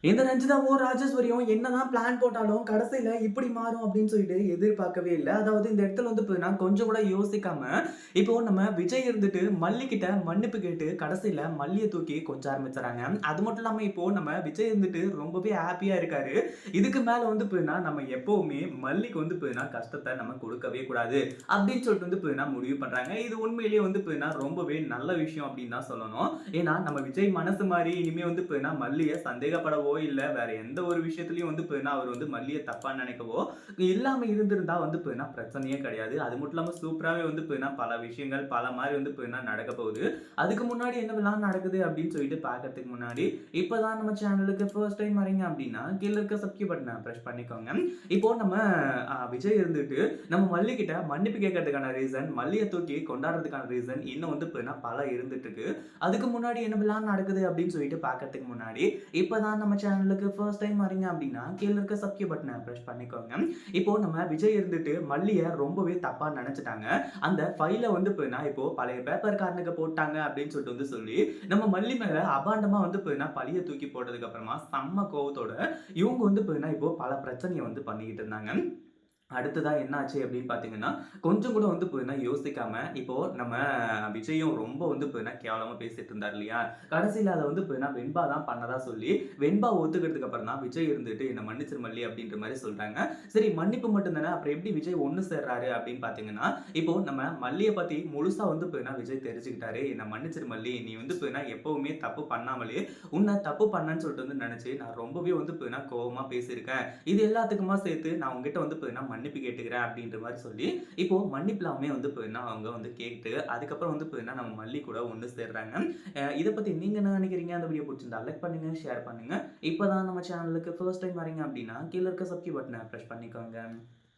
இந்த ரஞ்சிதாவும், ராஜேஸ்வரியும் என்னதான் பிளான் போட்டாலும், கடைசியில இப்படி மாறும் அப்படின்னு சொல்லிட்டு எதிர்பார்க்கவே இல்ல. அதாவது இந்த இடத்துல வந்து பார்த்தீங்கன்னா, கொஞ்சம் கூட யோசிக்காம, இப்போ நம்ம விஜய் இருந்துட்டு மல்லி கிட்ட மன்னிப்பு கேட்டு, கடைசியில மல்லிய தூக்கி கொஞ்ச ஆரம்பிச்சுறாங்க. அது மட்டும் இல்லாம இப்போ நம்ம விஜய் இருந்துட்டு ரொம்பவே ஹேப்பியா இருக்காரு. இதுக்கு மேல வந்து பார்த்தீங்கன்னா, நம்ம எப்பவுமே மல்லிக்கு வந்து பார்த்தீங்கன்னா, கஷ்டத்த நம்ம கொடுக்கவே கூடாது. அப்படின்னு சொல்லிட்டு வந்து பார்த்தீங்கன்னா, முடிவு பண்றாங்க. இது உண்மையிலேயே வந்து பார்த்தீங்கன்னா, ரொம்பவே நல்ல விஷயம் அப்படின்னு தான் சொல்லணும். ஏன்னா, நம்ம விஜய் மனசு மாறி இனிமே வந்து பார்த்தீங்கன்னா, மல்லிய சந்தேகப்படவோ இல்ல வேற எந்த ஒரு விஷயத்திலயும் வந்து பார்த்தீங்கன்னா, அவர் வந்து மல்லிய தப்பா நினைக்கவோ இல்லாம இருந்திருந்தா வந்து பார்த்தீங்கன்னா பிரச்சனையே கிடையாது. அது மட்டும் இல்லாம சூப்பராவே வந்து பார்த்தீங்கன்னா, பல விஷயங்கள் பல மாரி வந்து பார்த்தீங்கன்னா நடக்க போகுது. அதுக்கு முன்னாடி என்னவெல்லாம் நடக்குது அப்படின்னு சொல்லிட்டு பார்க்கறதுக்கு முன்னாடி, இப்பதான் நம்ம சேனலுக்கு ஃபர்ஸ்ட் டைம் வரீங்க அப்படின்னா, கீழ இருக்க சப்ஸ்கிரைப் பட்டன பிரஸ் பண்ணிக்கோங்க. இப்போ நம்ம விஜய் இருந்துட்டு நம்ம மல்லி கிட்ட மன்னிப்பு கேட்கறதுக்கான ரீசன், மல்லிய தூக்கி கொண்டாடுறதுக்கான ரீசன் இன்னும் வந்து பார்த்தீங்கன்னா பல இருந்துட்டு இருக்கு. அதுக்கு முன்னாடி என்னவெல்லாம் நடக்குது அப்படின்னு சொல்லிட்டு பார்க்கறதுக்கு முன்னாடி, இப்பதான் நம்ம சேனலுக்கு ஃபர்ஸ்ட் டைம் வரீங்க அப்படின்னா, கீழ இருக்க சப்ஸ்கிரைப் பட்டன பிரஸ் பண்ணிக்கோங்க. இப்போ நம்ம விஜய் இருந்துட்டு மல்லிய ரொம்பவே தப்பா நெனச்சுட்டாங்க. அந்த ஃபைல வந்து பார்த்தீங்கன்னா, இப்போ பழைய பேப்பர்காரனுக்கு போட்டாங்க அப்படின்னு சொல்லிட்டு வந்து சொல்லி, நம்ம மல்லி மேல அபாண்டமா வந்து பார்த்தீங்கன்னா, பழிய தூக்கி போட்டதுக்கு அப்புறமா செம்ம கோவத்தோட இவங்க வந்து பார்த்தீங்கன்னா, இப்போ பல பிரச்சனைய வந்து பண்ணிக்கிட்டு இருந்தாங்க. அடுத்ததா என்ன ஆச்சு அப்படின்னு பார்த்தீங்கன்னா, கொஞ்சம் கூட வந்து பார்த்தீங்கன்னா யோசிக்காம, இப்போ நம்ம விஜயும் ரொம்ப வந்து பார்த்தீங்கன்னா கேவலமா பேசிட்டு இருந்தார் இல்லையா? கடைசியில அத வந்து பார்த்தீங்கன்னா வெண்பா தான் பண்ணதா சொல்லி, வெண்பா ஒத்துக்கிட்டதுக்கு அப்புறம் தான் விஜய் இருந்துட்டு என்ன மன்னிச்சிரு மல்லி அப்படின்ற மாரி சொல்றாங்க. சரி மன்னிப்பு மட்டும் தானே, அப்புறம் எப்படி விஜய் ஒண்ணு சேர்றாரு அப்படின்னு பார்த்தீங்கன்னா, இப்போ நம்ம மல்லிய பத்தி முழுசா வந்து பார்த்தீங்கன்னா விஜய் தெரிஞ்சுக்கிட்டாரு. என்ன மன்னிச்சிரு மல்லி, நீ வந்து பார்த்தீங்கன்னா எப்பவுமே தப்பு பண்ணாமலே, உன்ன தப்பு பண்ணேன்னு சொல்லிட்டு வந்து நெனச்சு, நான் ரொம்பவே வந்து பார்த்தீங்கன்னா கோவமா பேசியிருக்கேன். இது எல்லாத்துக்குமா சேர்த்து நான் உன்கிட்ட வந்து பார்த்தீங்கன்னா மன்னிப்பு கேட்டுக்கிறேன் அப்படின்ற மாரி சொல்லி, இப்போ மன்னிப்புலாமே வந்து பார்த்தீங்கன்னா அவங்க வந்து கேட்டு, அதுக்கப்புறம் வந்து பார்த்தீங்கன்னா நம்ம மல்லி கூட ஒண்ணு சேர்றாங்க. இத பத்தி நீங்க என்ன நினைக்கிறீங்க? அந்த வீடியோ புடிச்சிருந்தா லைக் பண்ணுங்க, ஷேர் பண்ணுங்க. இப்பதான் நம்ம சேனலுக்கு ஃபர்ஸ்ட் டைம் வரீங்க அப்படின்னா, கீழ இருக்க சப்ஸ்கிரைப் பட்டன பிரஸ் பண்ணிக்கோங்க.